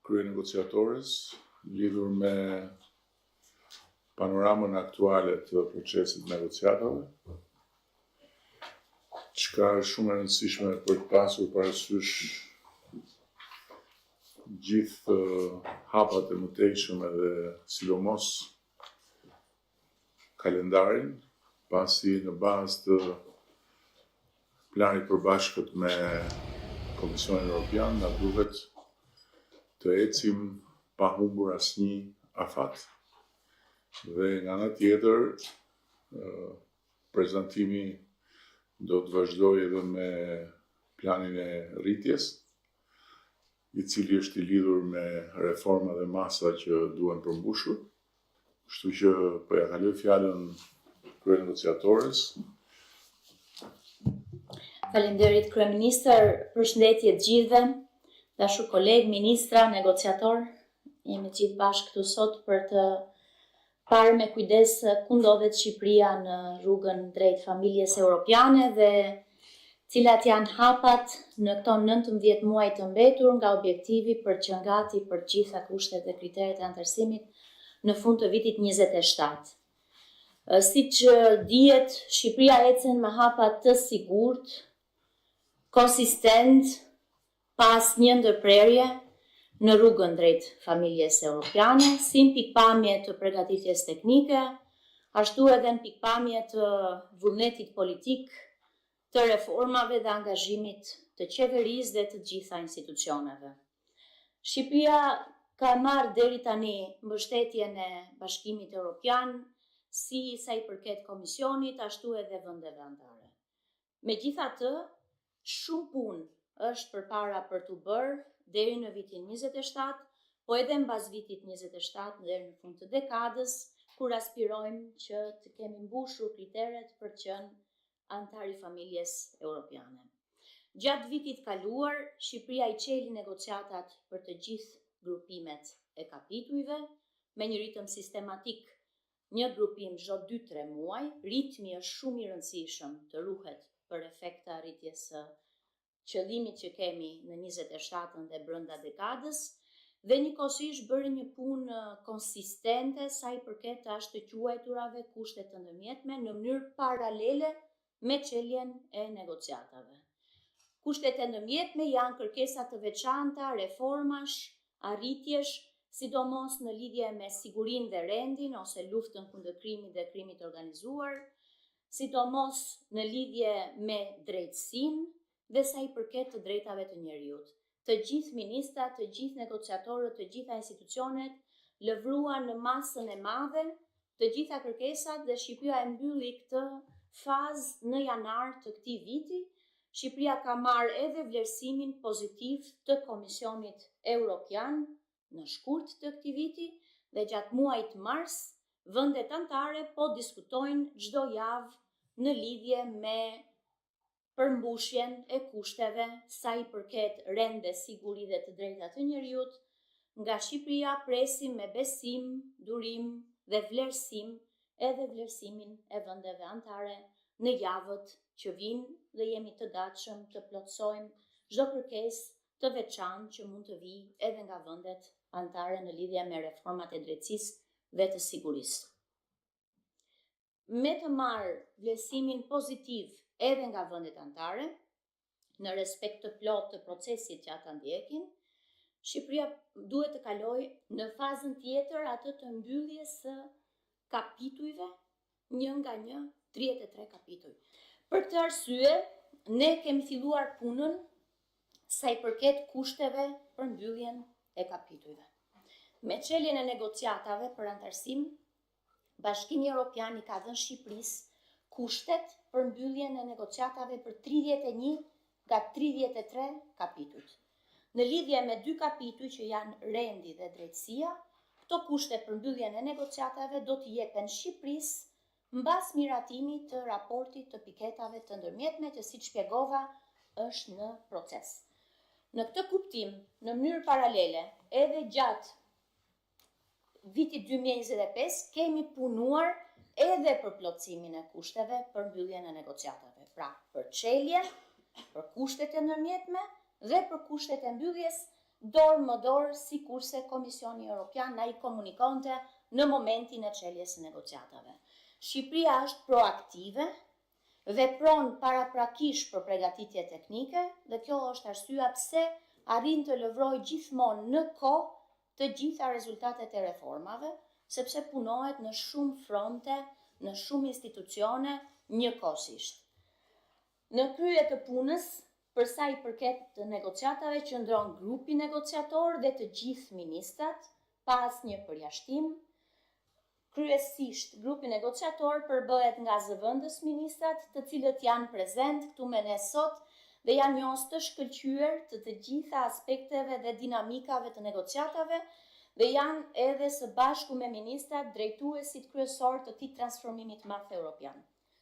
kryenegociatores lidhur me panoramën aktuale të procesit negociatave, çka është shumë e rëndësishme për të pasur parasysh gjithë hapat e mëtejshëm edhe sidomos kalendarin, pasi në bazë të planit përbashkët me Komisionin Evropian, na duhet të ecim pa humbur asnjë afat. Dhe nga ana tjetër, prezantimi do të vazhdojë edhe me planin e rritjes, i cili është i lidhur me reforma dhe masa që duhen përmbushur. Kështu që po ja kaloj fjalën kryenegociatores. Faleminderit kryeministër, përshëndetje të gjithëve, dashur kolegë, ministra, negociator. Jemi gjithë bashkë këtu sot për të parë me kujdes ku ndodhet Shqipëria në rrugën drejt familjes europiane dhe cilat janë hapat në këto 19 muaj të mbetur nga objektivi për që ngati për gjitha kushtet dhe kriteret e anëtarësimit në fund të vitit 27. Siç dihet, Shqipëria ecën me hapa të sigurt, konsistent, pa asnjë ndërprerje në rrugën drejt familjes europiane, si në pikpamje të përgatitjes teknike, ashtu edhe në pikpamje të vullnetit politik, të reformave dhe angazhimit të qeverisë dhe të gjitha institucioneve. Shqipëria ka marrë deri tani mbështetjen e Bashkimit Evropian, si sa i përket Komisionit, ashtu edhe vendeve anëtare. Megjithatë, shumë punë është përpara për t'u bërë deri në vitin 27, po edhe mbas vitit 27 deri në fund të dekadës, kur aspirojmë që të kemi mbushur kriteret për të qenë anëtar i familjes europiane. Gjatë vitit kaluar, Shqipëria i çeli negociatat për të gjithë grupimet e kapitujve me një ritëm sistematik, një grupim çdo 2-3 muaj. Ritmi është shumë i rëndësishëm të ruhet për efekt të arritjes së qëllimit që kemi në 27 dhe brenda dekadës, dhe njëkohësisht bëri një punë konsistente sa i përket të quajturave kushtet të ndërmjetme në mënyrë paralele me çeljen e negociatave. Kushtet e ndërmjetme janë kërkesa të veçanta, reformash, arritjesh, sidomos në lidhje me sigurinë dhe rendin ose luftën kundër krimit dhe krimit organizuar, sidomos në lidhje me drejtësinë dhe sa i përket të drejtave të njerëzit. Të gjithë ministrat, të gjithë negociatorët, të gjitha institucionet lëvruan në masën e madhe të gjitha kërkesat dhe Shqipëria e mbylli këtë fazë në janar të këtij viti. Shqipëria ka marrë edhe vlerësimin pozitiv të Komisionit Evropian në shkurt të këtij viti dhe gjatë muajit mars, vendet anëtare po diskutojnë çdo javë në lidhje me përmbushjen e kushteve sa i përket rende, siguri dhe të drejta të njerëzit. Nga Shqipëria presim me besim, durim dhe vlerësim edhe vlerësimin e vendeve anëtare në javët që vinë dhe jemi të gatshëm të plotësojmë çdo kërkesë të veçantë që mund të vijë edhe nga vendet anëtare në lidhje me reformat e drejtësisë dhe të sigurisë. Me të marrë vlerësimin pozitiv edhe nga vendet anëtare, në respekt të plot të procesit që ata ndjekin, Shqipëria duhet të kalojë në fazën tjetër, atë të mbylljes së kapitujve, një nga një, 33 kapituj. Për këtë arsye, ne kemi filluar punën sa i përket kushteve për mbylljen e kapitujve. Me çeljen e negociatave për anëtarësim, Bashkimi Evropian i ka dhënë Shqipërisë kushtet për mbylljen e negociatave për 31 nga 33 kapitujt. Në lidhje me 2 kapituj që janë rendi dhe drejtësia, këto kushte për mbylljen e negociatave do t'i jepen Shqipërisë mbas miratimit të raportit të piketave të ndërmjetme që, siç shpjegova, është në proces. Në këtë kuptim, në mënyrë paralele, edhe gjatë vitit 2025 kemi punuar edhe për plotësimin e kushteve për mbylljen e negociatave. Pra, për çeljen, për kushtet e ndërmjetme dhe për kushtet e mbylljes dorë më dorë, si kurse Komisioni Europian na I komunikonte në momentin e çeljes së negociatave. Shqipëria është proaktive, vepron paraprakisht për përgatitje teknike dhe kjo është arsyeja pse arrin të lëvrojë gjithmonë në kohë të gjitha rezultatet e reformave, sepse punohet në shumë fronte, në shumë institucione, njëkohësisht. Në krye të punës, për sa I përket të negociatave, qëndron grupi negociator dhe të gjithë ministrat, pa asnjë përjashtim. Kryesisht, grupi negociator përbëhet nga zëvendës ministrat, të cilët janë prezent këtu me ne sot dhe janë njohës të shkëlqyer të gjitha aspekteve dhe dinamikave të negociatave dhe janë edhe së bashku me ministrat drejtuesit kryesor të këtij transformimi të madh europian,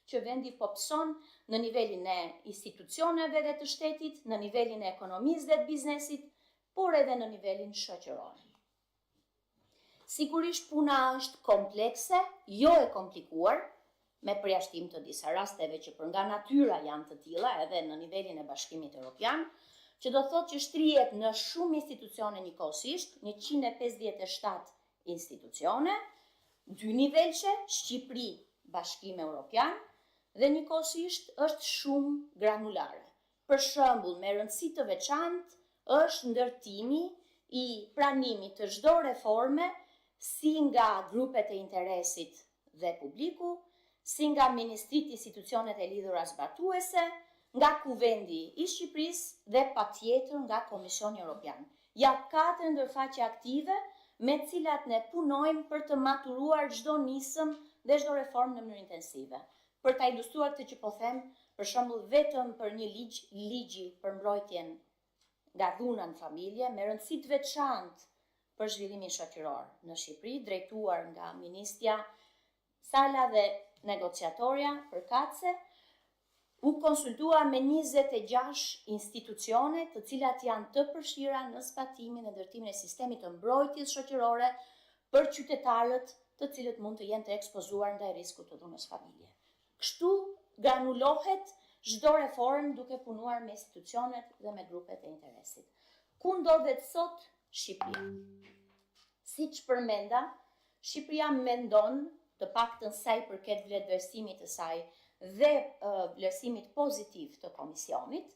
që vendi po pëson në nivelin e institucioneve dhe të shtetit, në nivelin e ekonomisë dhe të biznesit, por edhe në nivelin shoqëror. Sigurisht puna është komplekse, jo e komplikuar, me përjashtim të disa rasteve që për nga natyra janë të tilla edhe në nivelin e Bashkimit Evropian, që do thotë që shtrihet në shumë institucione njëkohësisht, 157 institucione, 2 nivelçe, Shqipëri, Bashkim Evropian, dhe njëkohësisht është shumë granulare. Për shembull, me rëndësi të veçantë është ndërtimi I pranimit të çdo reforme si nga grupet e interesit dhe publiku, si nga ministrit institucionet e lidhura zbatuese, nga kuvendi I Shqipërisë dhe patjetër nga Komisioni Evropian. Ja 4 ndërfaqe aktive me të cilat ne punojmë për të maturuar çdo nisëm dhe çdo reformë në mënyrë intensive. Për ta ilustruar këtë që po them, për shembull vetëm për një ligji për mbrojtjen nga dhuna në familje, me rëndësi të veçantë për zhvillimin shoqëror në Shqipëri, drejtuar nga Ministja Sala dhe negociatorja përkatëse, u konsultua me 26 institucione të cilat janë të përfshira në zbatimin dhe ndërtimin e sistemit të mbrojtjes shoqërore për qytetarët të cilët mund të jenë të ekspozuar ndaj riskut të dhunës familje. Kështu granulohet çdo reformë duke punuar me institucionet dhe me grupet e interesit. Ku ndodhet sot Shqipëria? Siç përmenda, Shqipëria mendon, të paktën sa I përket vlerësimit të saj dhe vlerësimit pozitiv të Komisionit,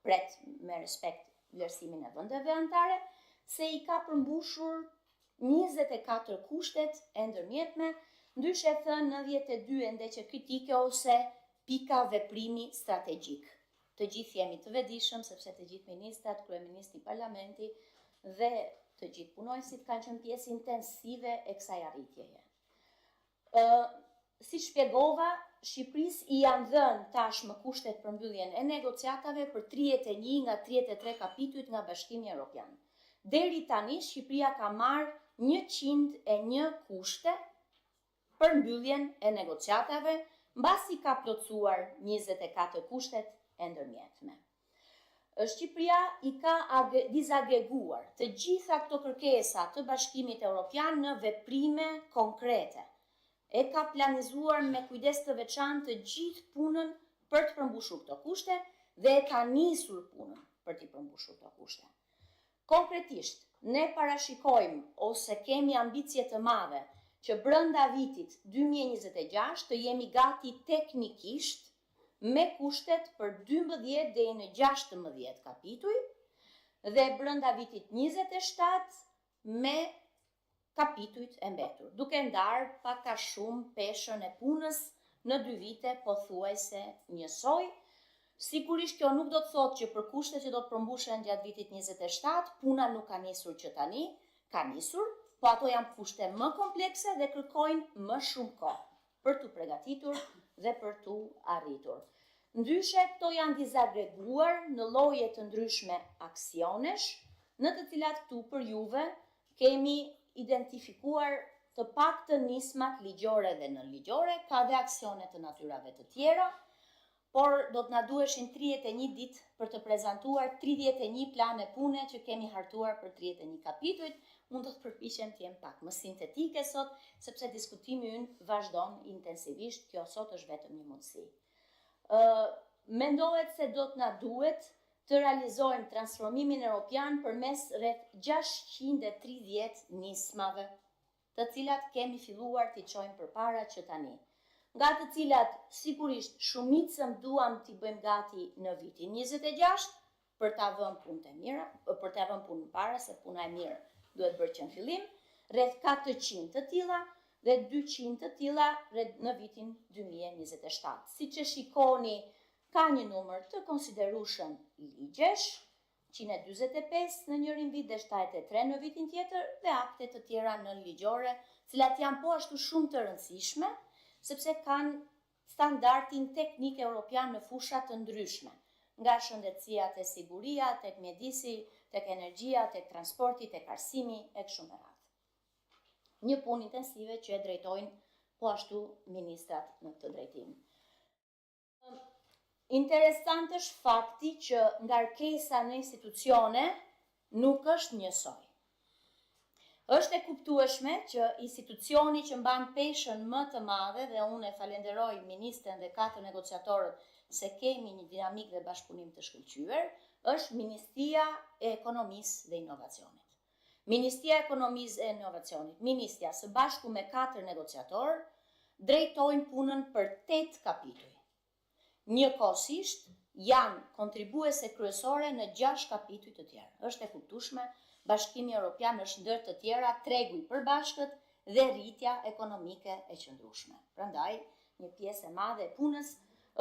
pret me respekt vlerësimin e vendeve anëtare, se I ka përmbushur 24 kushtet e ndërmjetme, ndryshe thënë 92 endeqe kritike ose pika veprimi strategjik. Të gjithë jemi të vetëdijshëm sepse të gjithë ministrat, kryeministri I Parlamenti dhe të gjithë punojësit kanë qenë pjesë intensive e kësaj arritjeje. Si shpjegova, Shqipërisë I janë dhënë tashmë kushtet për mbylljen e negociatave për 31 nga 33 kapitujt nga Bashkimi Evropian. Deri tani Shqipëria ka marrë 101 kushte për mbylljen e negociatave, mbasi ka plotësuar 24 kushtet e ndërmjetme. Shqipëria I ka disagreguar të gjitha këto kërkesa të Bashkimit Evropian në veprime konkrete. E ka planizuar me kujdes të veçantë të gjithë punën për të përmbushur këto kushte dhe e ka nisur punën për të përmbushur këto kushte. Konkretisht, ne parashikojmë ose kemi ambicie të madhe që brenda vitit 2026 të jemi gati teknikisht me kushtet për 12 deri në 16 kapituj dhe brenda vitit 27 me kapitujt e mbetur, duke ndarë pak a shumë peshën e punës në 2 vite pothuajse njësoj. Sigurisht kjo nuk do të thotë që për kushtet që do të përmbushen gjatë vitit 27, puna nuk ka nisur që tani, ka nisur, po ato janë kushte më komplekse dhe kërkojnë më shumë kohë për të përgatitur dhe për të arritur. Ndryshe, këto janë disagreguar në lloje të ndryshme aksionesh, në të cilat këtu për juve kemi identifikuar të paktën nismat ligjore dhe nënligjore, ka dhe aksione të natyrave të tjera, por do të na duheshin 31 ditë për të prezantuar 31 plane pune që kemi hartuar për 31 kapitujt. Mund të përpiqem të jem pak më sintetike sot, sepse diskutimi ynë vazhdon intensivisht, kjo sot është vetëm një mundësi. Mendohet se do të na duhet të realizojmë transformimin europian përmes rreth 630 nismave, të cilat kemi filluar t'i çojmë përpara që tani, nga të cilat sigurisht shumicën duam t'i bëjmë gati në vitin 26 për ta vënë punët e mira, për ta vënë punën para se puna e mirë duhet bërë që në fillim, rreth 400 të tilla dhe 200 të tilla në vitin 2027. Siç e shikoni, ka një numër të konsiderueshëm ligjesh, 145 në njërin vit dhe 73 në vitin tjetër, dhe akte të tjera në ligjore, cilat janë po ashtu shumë të rëndësishme, sepse kanë standardin teknik europian në fusha të ndryshme, nga shëndetësia te siguria, tek mjedisi, tek energjia, tek transporti, tek arsimi e kështu me radhë. Një punë intensive që e drejtojnë po ashtu ministrat në këtë drejtim. Interesant është fakti që ngarkesa në institucione nuk është njësoj. Është e kuptueshme që institucioni që mban peshën më të madhe, dhe unë e falenderoj ministren dhe 4 negociatorët se kemi një dinamik dhe bashkëpunim të shkëlqyer, është Ministria e Ekonomisë dhe Inovacionit. Ministria e Ekonomisë dhe Inovacionit, ministria së bashku me 4 negociatorë, drejtojnë punën për 8 kapituj. Njëkohësisht janë kontribuese kryesore në 6 kapituj të tjerë. Është e kuptueshme, Bashkimi Evropian është ndër të tjera tregu i përbashkët dhe rritja ekonomike e qëndrueshme. Prandaj, një pjesë e madhe e punës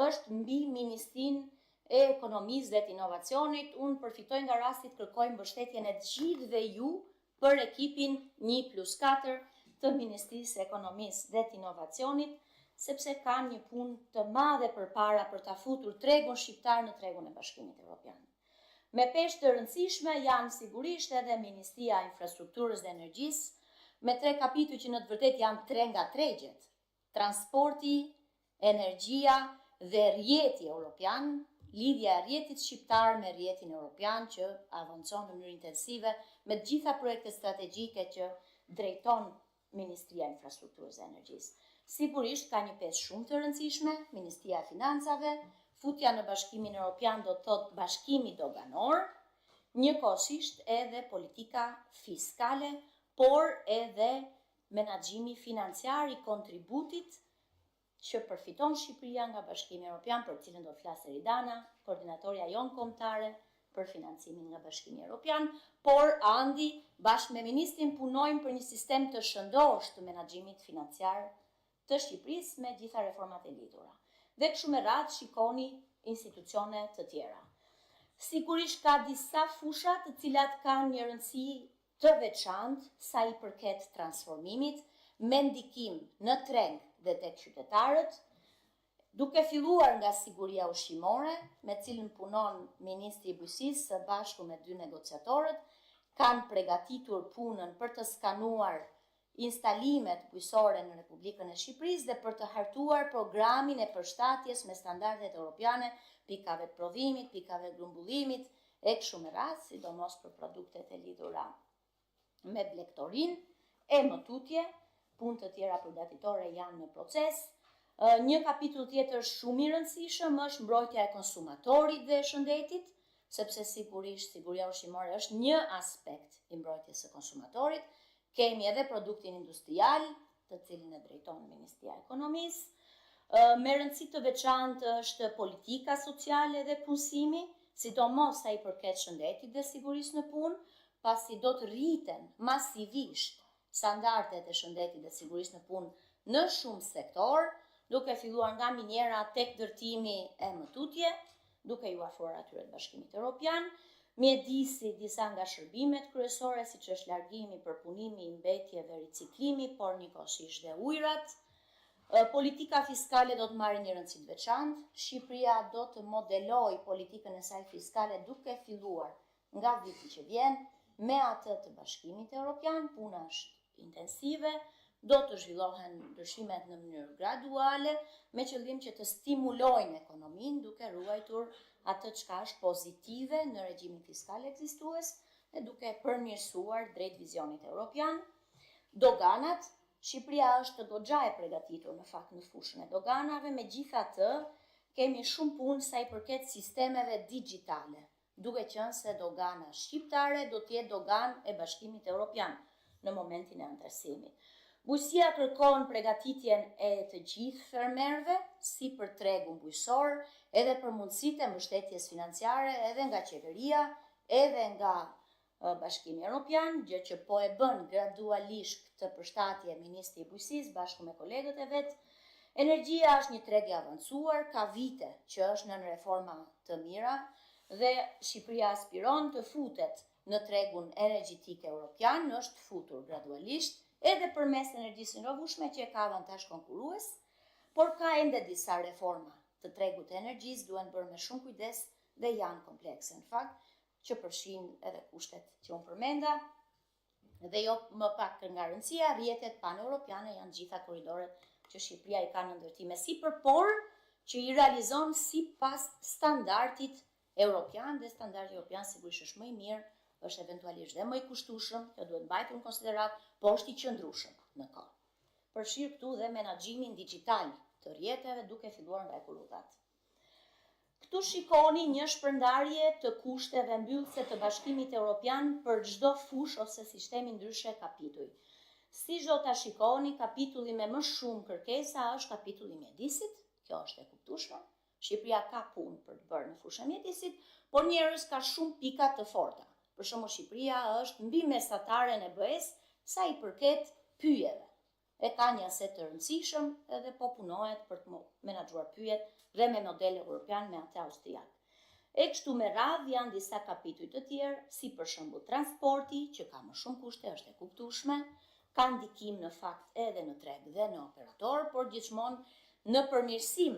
është mbi Ministrinë e Ekonomisë dhe të Inovacionit. Unë përfitoj nga rasti të kërkoj mbështetjen e të gjithëve ju për ekipin 1+4 të Ministrisë së Ekonomisë dhe të Inovacionit, sepse kanë një punë të madhe përpara për ta futur tregun shqiptar në tregun e Bashkimit Evropian. Me peshë të rëndësishme janë sigurisht edhe Ministria e Infrastrukturës dhe Energjisë, me 3 kapituj që në të vërtetë janë 3 nga tregjet: transporti, energjia dhe rjeti evropian, lidhja e rjetit shqiptar me rjetin evropian që avancon në mënyrë intensive me të gjitha projektet strategjike që drejton Ministria e Infrastrukturës dhe Energjisë. Sigurisht ka një peshë shumë të rëndësishme, Ministria e Financave, futja në Bashkimin Evropian do të thotë bashkimi doganor, njëkohësisht edhe politika fiskale, por edhe menaxhimi financiar i kontributit që përfiton Shqipëria nga Bashkimi Evropian, për cilën do të flasë Eridana, koordinatorja jonë kombëtare për financimin nga Bashkimi Evropian, por andi bashkë me ministrin punojmë për një sistem të shëndosh të menaxhimit financiar të Shqipërisë me gjitha reformat e lidhura. Dhe kështu me radhë shikoni institucione të tjera. Sigurisht ka disa fusha të cilat kanë një rëndësi të veçantë sa i përket transformimit, me ndikim në treg dhe tek qytetarët, duke filluar nga siguria ushqimore, me cilën punon Ministri i Bujqësisë së bashku me 2 negociatorët, kanë përgatitur punën për të skanuar instalimet bujqësore në Republikën e Shqipërisë dhe për të hartuar programin e përshtatjes me standardet europiane, pikave të prodhimit, pikave të grumbullimit, e kështu me radhë, sidomos për produktet e lidhura me blektorin, e më tutje, punë të tjera përgatitore janë në proces. Një kapitull tjetër shumë i rëndësishëm është mbrojtja e konsumatorit dhe e shëndetit, sepse sigurisht siguria ushqimore është një aspekt i mbrojtjes së konsumatorit. Kemi edhe produktin industrial, të cilin e drejton Ministria e Ekonomisë. Me rëndësi të veçantë është politika sociale dhe punësimi, sidomos sa i përket shëndetit dhe sigurisë në punë, pasi do të rriten masivisht standardet e shëndetit dhe sigurisë në punë në shumë sektor, duke filluar nga minjera tek ndërtimi e më tutje, duke ju afruar atyre të Bashkimit Evropian, mjedisi disa nga shërbimet kryesore, siç është largimi, përpunimi, mbetjeve, riciklimi, por njëkohësisht dhe ujërat. Politika fiskale do të marrë një rëndësi të veçantë. Shqipëria do të modelojë politikën e saj fiskale duke filluar nga viti që vjen me atë të Bashkimit Evropian. Puna është intensive, do të zhvillohen ndryshimet në mënyrë graduale, me qëllim që të stimulojnë ekonominë duke ruajtur atë çka është pozitive në regjimin fiskal ekzistues dhe duke përmirësuar drejt vizionit evropian. Doganat, Shqipëria është goxha e përgatitur në fakt në fushën e doganave, megjithatë kemi shumë punë sa i përket sistemeve digjitale. duke qenë se dogana shqiptare do të jetë dogan e Bashkimit Evropian në momentin e antarësimit. Bujqësia kërkon përgatitjen e të gjithë fermerëve, si për tregun bujqësor, edhe për mundësitë e mbështetjes financiare edhe nga qeveria, edhe nga Bashkimi Evropian, gjë që po e bën gradualisht këtë përshtatje Ministri i Bujqësisë bashkë me kolegët e vet. Energjia është një treg i avancuar, ka vite që është nën reforma të mira dhe Shqipëria aspiron të futet në tregun energjetik evropian, është futur gradualisht edhe përmes energjisë rinovueshme që ka avantazh konkurrues, por ka ende disa reforma të tregut të energjisë duhen bërë me shumë kujdes dhe janë komplekse në fakt, që përfshin edhe kushtet që unë përmenda, dhe jo më pak nga rëndësia, rrjetet pan-europiane janë gjitha korridoret që Shqipëria i ka në ndërtime sipër, por që i realizon sipas standardit europian, dhe standardi europian sigurisht është më i mirë, është eventualisht dhe më i kushtueshëm, që duhet mbajtur në konsiderat, po është i qëndrueshëm në kohë. Përfshir këtu dhe menaxhimin digjital të rrjeteve duke filluar nga ekurudhat. Këtu shikoni një shpërndarje të kushteve mbyllëse të Bashkimit Evropian për çdo fushë ose sistemi ndryshe kapituj. Si çdo ta shikoni, kapitulli me më shumë kërkesa është kapitulli i mjedisit, kjo është e kuptueshme. Shqipëria ka punë për të bërë në fushën e mjedisit, por njerëz ka shumë pika të forta. Për shembull, Shqipëria është mbi mesataren e BE-s sa i përket pyjeve. E ka një aset të rëndësishëm edhe po punohet për të menaxhuar pyjet dhe me model evropian me atë austriak. E kështu me radhë janë disa kapituj të tjerë, si për shembull transporti, që ka më shumë kushte, është e kuptueshme, ka ndikim në fakt edhe në treg dhe në operator, por gjithmonë në përmirësim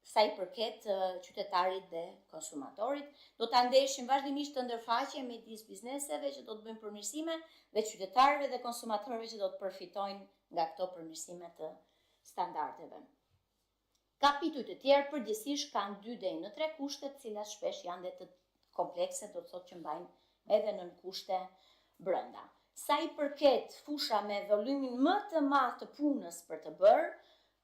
sa i përket qytetarit dhe konsumatorit. Do ta ndeshim vazhdimisht të ndërfaqje midis bizneseve që do të bëjnë përmirësime dhe qytetarëve dhe konsumatorëve që do të përfitojnë nga këto përmirësime të standardeve. Kapituj të tjerë përgjithsisht kanë 2 deri në 3 kushte, të cilat shpesh janë dhe të komplekse, do të thotë që mbajnë edhe nën kushte brenda. Sa i përket fusha me volumin më të madh të punës për të bërë,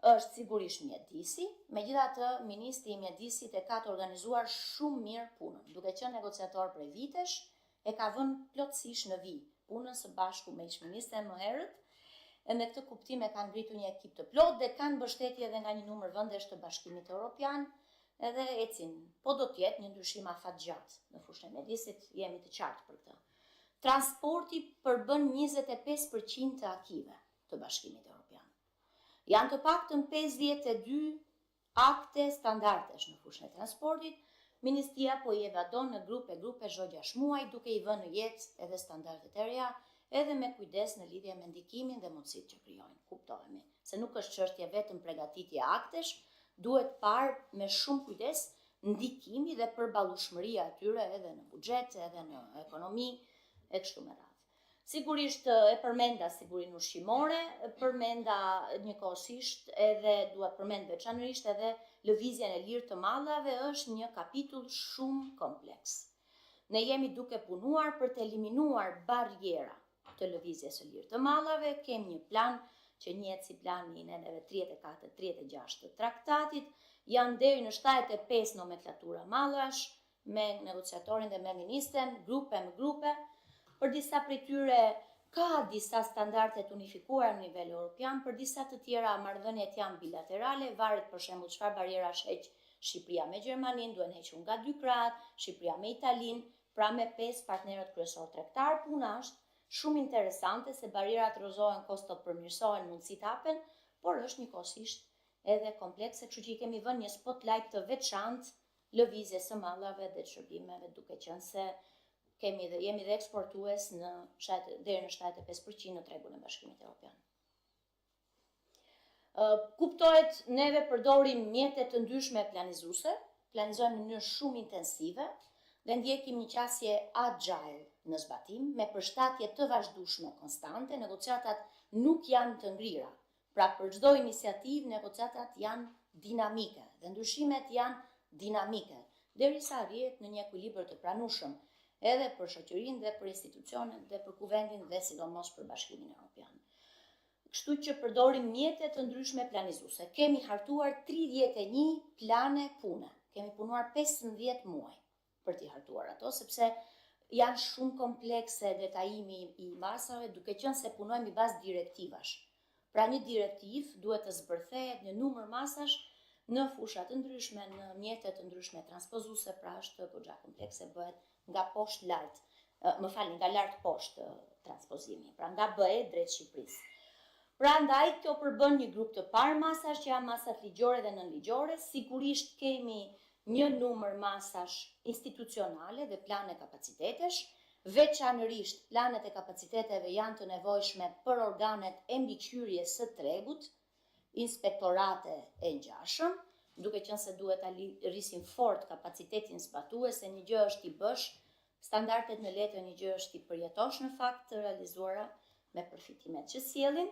është sigurisht mjedisi, megjithatë Ministri i Mjedisit e ka të organizuar shumë mirë punën. Duke qenë negociator prej vitesh, e ka vënë plotësisht në vijë punën së bashku me ish-ministren më herët, e me këtë kuptim e kanë ngritur një ekip të plot dhe kanë mbështetje edhe nga një numër vendesh të Bashkimit Evropian, edhe ecin, po do të jetë një ndryshim afatgjatë në fushën e mjedisit, jemi të qartë për këtë. Transporti përbën 25% të akive të Bashkimit Evropian. Janë të paktën 52 akte standardesh në fushën e transportit. Ministria po i evadon në grupe çdo 6 muaj, duke i vënë në jetë edhe standardet e reja, edhe me kujdes në lidhje me ndikimin dhe mundësitë që krijojnë. Kuptohemi se nuk është çështje vetëm përgatitje aktesh, duhet parë me shumë kujdes ndikimi dhe përballueshmëria e tyre edhe në buxhet, edhe në ekonomi e kështu me radhë. Sigurisht e përmenda sigurinë ushqimore, përmenda njëkohësisht edhe duhet përmend veçanërisht edhe lëvizjen e lirë të mallrave, është një kapitull shumë kompleks. Ne jemi duke punuar për të eliminuar barriera të lëvizjes së lirë të mallrave, kemi një plan që njihet si plani i neneve 34-36 të traktatit, janë deri në 75 nomenklatura mallrash me negociatorin dhe me ministren, grupe me grupe. Për disa prej tyre ka disa standarde të unifikuara në nivel evropian, për disa të tjera marrëdhëniet janë bilaterale, varet për shembull çfarë barriera heq Shqipëria me Gjermaninë, duhen hequr nga 2 krahët, Shqipëria me Italinë, pra me 5 partnerët kryesor tregtar. Puna është shumë interesante se barrierat rrëzohen, kostot përmirësohen, mundësitë hapen, por është njëkohësisht edhe komplekse, kështu që i kemi vënë një spotlight të veçantë lëvizjes së mallrave dhe shërbimeve, duke qenë se jemi dhe eksportues deri në 75% në tregun e Bashkimit Evropian. Kuptohet, neve përdorim mjete të ndryshme planizuese, planizojmë në mënyrë shumë intensive dhe ndjekim një qasje agile në zbatim, me përshtatje të vazhdueshme konstante. Negociatat nuk janë të ngrira. Pra për çdo iniciativë negociatat janë dinamike dhe ndryshimet janë dinamike, derisa arrihet në një ekuilibër të pranueshëm edhe për shoqërinë dhe për institucionet dhe për kuvendin dhe sidomos për Bashkimin Evropian. Kështu që përdorim mjete të ndryshme planizuese. Kemi hartuar 31 plane pune. Kemi punuar 15 muaj për t'i hartuar ato, sepse janë shumë komplekse detajimi i masave, duke qenë se punojmë i bazë direktivash. Pra një direktiv duhet të zbërthehet një numër masash në fushat të ndryshme, në mjetet të ndryshme transpozuese, pra është goxha komplekse, bëhet nga poshtë lart, nga lart poshtë transpozimi, pra nga BE drejt Shqipërisë. Pra ndaj kjo përbën një grup të parë masash që janë masat ligjore dhe nënligjore, sigurisht kemi një numër masash institucionale dhe plane kapacitetesh, veçanërisht planet e kapaciteteve janë të nevojshme për organet e mbikëqyrjes së tregut, inspektorate e ngjashëm, duke qenë se duhet ta rrisin fort kapacitetin zbatues, se një gjë është i bësh standardet në letër, një gjë është i përjetosh në fakt të realizuara me përfitimet që sjellin.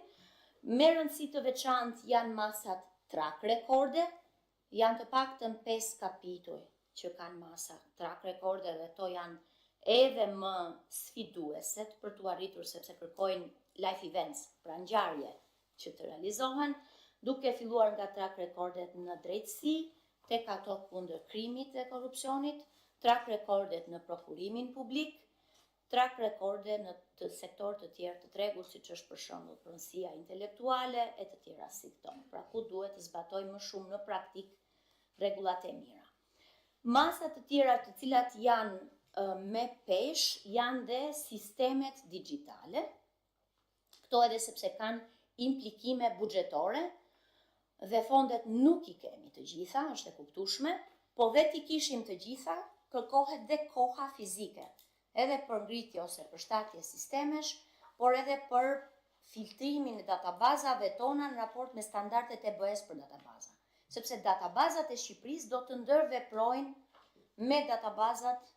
Me rëndësi të veçantë janë masat track recorde, janë të paktën 5 kapituj që kanë masa track recorde dhe to janë edhe më sfidueset për t'u arritur, sepse kërkojnë life events, pra ngjarje që të realizohen, duke filluar nga track recordet në drejtësi, tek ato kundër krimit dhe korrupsionit, track recordet në prokurimin publik, track recorde në të sektor të tjerë të tregut, siç është për shembull pronësia intelektuale e të tjera si këto. Pra ku duhet të zbatojmë më shumë në praktik rregullat e mira. Masa të tjera të cilat janë me pesh janë dhe sistemet digjitale. Këto edhe sepse kanë implikime buxhetore dhe fondet nuk i kemi të gjitha, është e kuptueshme, po dhe t'i kishim të gjitha, kërkohet dhe koha fizike, edhe për ngritje ose përshtatje sistemesh, por edhe për filtrimin e databazave tona në raport me standardet e BE-s për databaza. Sepse databazat e Shqipërisë do të ndërveprojnë me databazat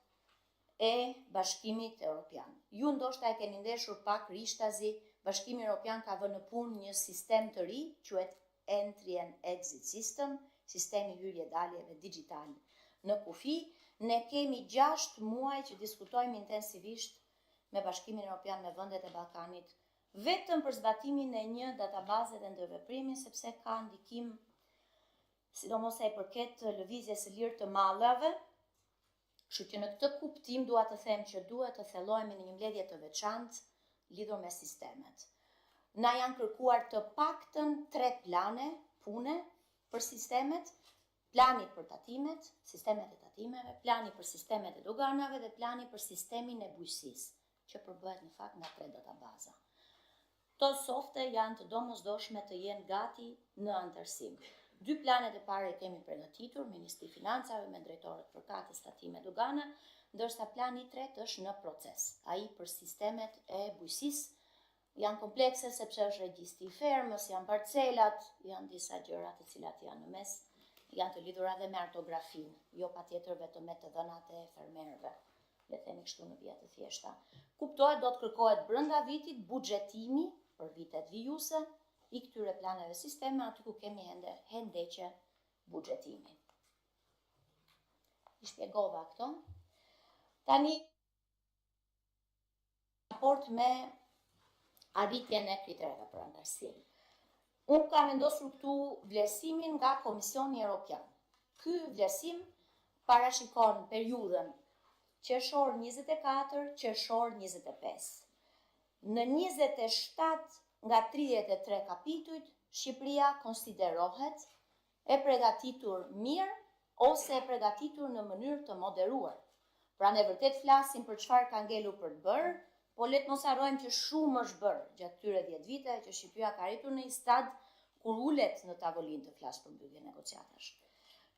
e Bashkimit Evropian. Ju ndoshta e keni ndeshur pak rishtazi, Bashkimi Evropian ka vënë në punë një sistem të ri, quhet Entry and Exit System, sistemi hyrje-daljeve digital në kufi. Ne kemi 6 muaj që diskutojmë intensivisht me Bashkimin Evropian, me vendet e Ballkanit, vetëm për zbatimin e një databaze dhe ndërveprimin, sepse ka ndikim, sidomos sa i përket lëvizjes së lirë të mallrave. Kështu që në këtë kuptim dua të them që duhet të thellohemi në një mbledhje të veçantë lidhur me sistemet. Na janë kërkuar të paktën 3 plane pune për sistemet, plani për tatimet, sistemet e tatimeve, plani për sistemet e doganave dhe plani për sistemin e bujqësisë, që përbëhet në fakt nga 3 databaza. Këto softe janë të domosdoshme të jenë gati në anëtarësim. 2 planet e parë i kemi përgatitur, Ministri i Financave me drejtorët përkatës tatime dogane, ndërsa plani i tretë është në proces. Ai për sistemet e bujqësisë janë komplekse sepse është regjistri i fermës, janë parcelat, janë disa gjëra të cilat janë në mes, janë të lidhura dhe me artografinë, jo patjetër vetëm me të dhënat e fermerëve, le të themi kështu në vija të thjeshta. Kuptohet, do të kërkohet brenda vitit buxhetimi për vitet vijuse i këtyre planeve sisteme, aty ku kemi hendeqe buxhetimi. I shpjegova këto. Tani raport me arritjen e kritereve për anëtarësim. Unë kam vendosur këtu vlerësimin nga Komisioni Evropian. Ky vlerësim parashikon periudhën qershor 24, qershor 25. Në 27 nga 33 kapitujt, Shqipëria konsiderohet e përgatitur mirë ose e përgatitur në mënyrë të moderuar. Pra ne vërtet flasim për çfarë ka ngelur për të bërë, po le të mos harrojmë që shumë është bërë gjatë këtyre 10 vite që Shqipëria ka arritur në një stad kur ulet në tavolinë të flas për mbyllje negociatash.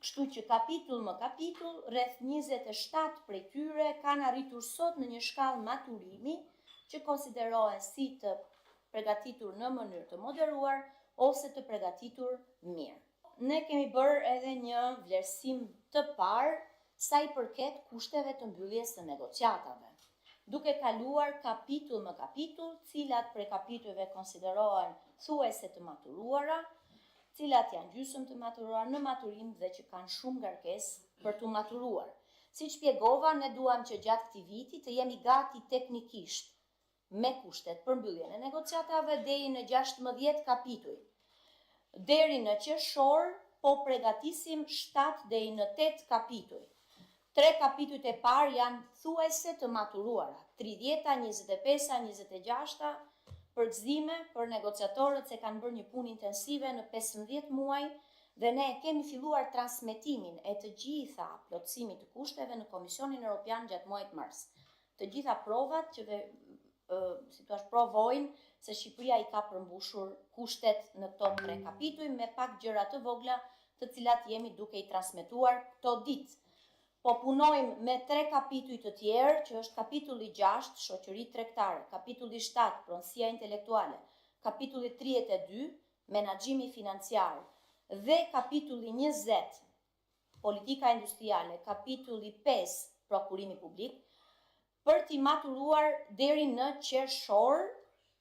Kështu që kapitull më kapitull, rreth 27 prej tyre kanë arritur sot në një shkallë maturimi që konsiderohen si të përgatitur në mënyrë të moderuar ose të përgatitur mirë. Ne kemi bërë edhe një vlerësim të parë sa i përket kushteve të mbylljes së negociatave, duke kaluar kapitull më kapitull, cilat prej kapitujve konsiderohen thuajse të maturuara, cilat janë gjysmë të maturuar në maturim dhe që kanë shumë ngarkesë për të maturuar. Si shpjegova, ne duam që gjatë këtij viti të jemi gati teknikisht me kushtet për mbylljen e negociatave deri në 16 kapituj. Deri në qershor po përgatisim 7 deri në 8 kapituj. 3 kapitujt e parë janë thuajse të maturuara, 30-a, 25-a, 26-a, për gëzime, për negociatorët se kanë bërë një punë intensive në 15 muaj dhe ne kemi filluar transmetimin e të gjitha plotësimit të kushteve në Komisionin Evropian gjatë muajit mars. Të gjitha provat që si thua provojnë se Shqipëria i ka përmbushur kushtet në këto 3 kapituj me pak gjëra të vogla të cilat jemi duke i transmetuar këto ditë. Po punojmë me 3 kapituj të tjerë, që është kapitulli 6, shoqëri tregtare, kapitulli 7, pronësia intelektuale, kapitulli 32, menaxhimi financiar dhe kapitulli 20, politika industriale, kapitulli 5, prokurimi publik, për t'i maturuar deri në qershor,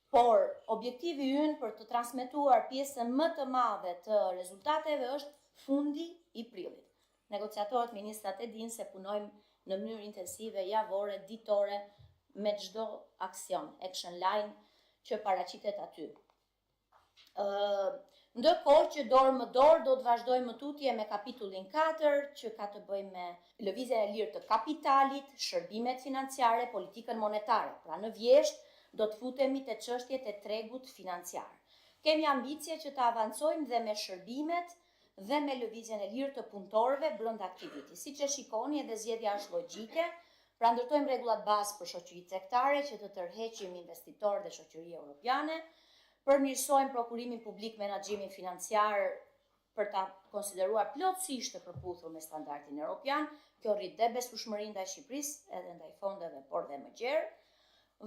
por objektivi ynë për të transmetuar pjesën më të madhe të rezultateve është fundi i prillit. Negociatorët, ministrat e dinë se punojmë në mënyrë intensive, javore, ditore, me çdo aksion, action line që paraqitet aty. Ndërkohë që dorë më dorë do të vazhdojmë më tutje me kapitullin 4, që ka të bëjë me lëvizjen e lirë të kapitalit, shërbimet financiare, politikën monetare. Pra në vjesht do të futemi te çështjet e tregut financiar. Kemi ambicje që të avancojmë dhe me shërbimet dhe me lëvizjen e lirë të punëtorëve brenda aktivitetit. Siç e shikoni, edhe zgjedhja është logjike, pra ndërtojmë rregullat bazë për shoqëritë tregtare që të tërheqim investitorë dhe shoqëri europiane, përmirësojmë prokurimin publik, menaxhimin financiar për ta konsideruar plotësisht të përputhur me standardin evropian. Kjo rrit dhe besueshmërinë ndaj Shqipërisë, edhe ndaj fondeve, por dhe më gjerë.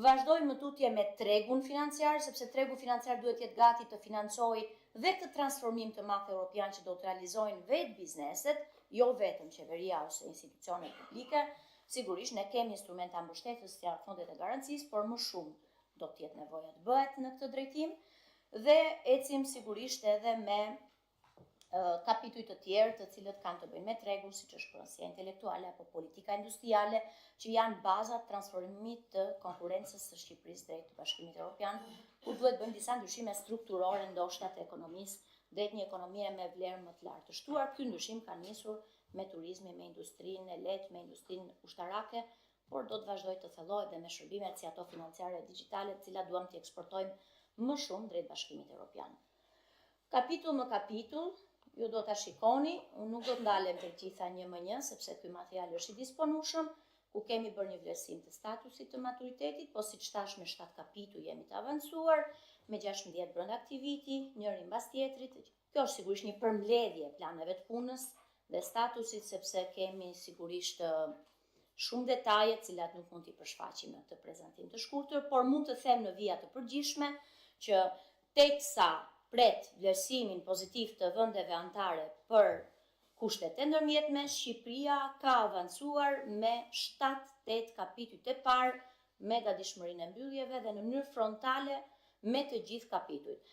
Vazhdojmë më tutje me tregun financiar, sepse tregu financiar duhet jetë gati të financojë dhe këtë transformim të madh evropian që do të realizojnë vetë bizneset, jo vetëm qeveria ose institucionet publike. Sigurisht ne kemi instrumenta mbështetës si fondet e garancisë, por më shumë do të jetë nevoja të bëhet në këtë drejtim dhe ecim sigurisht edhe me kapituj të tjerë të cilët kanë të bëjnë me tregun, siç është pronësia intelektuale apo politika industriale, që janë bazat transformimit të konkurrencës së Shqipërisë drejt Bashkimit Evropian, ku duhet bëjmë disa ndryshime strukturore ndoshta të ekonomisë drejt një ekonomie me vlerë më të lartë të shtuar. Ky ndryshim ka nisur me turizmin, me industrinë e lehtë, me industrinë ushtarake, por do të vazhdoj të thellohet dhe me shërbimet si ato financiare e digjitale, të cilat duam t'i eksportojmë më shumë drejt Bashkimit Evropian. Kapitull më kapitull, ju do ta shikoni, unë nuk do të ndalem për gjitha një më një, sepse ky material është i disponueshëm, ku kemi bërë një vlerësim të statusit të maturitetit, po siç thash me 7 kapituj jemi të avancuar, me 16 brenda aktiviti, njëri mbas tjetrit. Kjo është sigurisht një përmbledhje e planeve të punës dhe statusit, sepse kemi sigurisht shumë detaje, të cilat nuk mund t'i përshfaqim në këtë prezantim të shkurtër, por mund të them në vija të përgjithshme që teksa pret vlerësimin pozitiv të vendeve anëtare për kushtet e ndërmjetme, Shqipëria ka avancuar me 7-8 kapitujt e parë me gatishmërinë e mbylljeve dhe në mënyrë frontale me të gjithë kapitujt.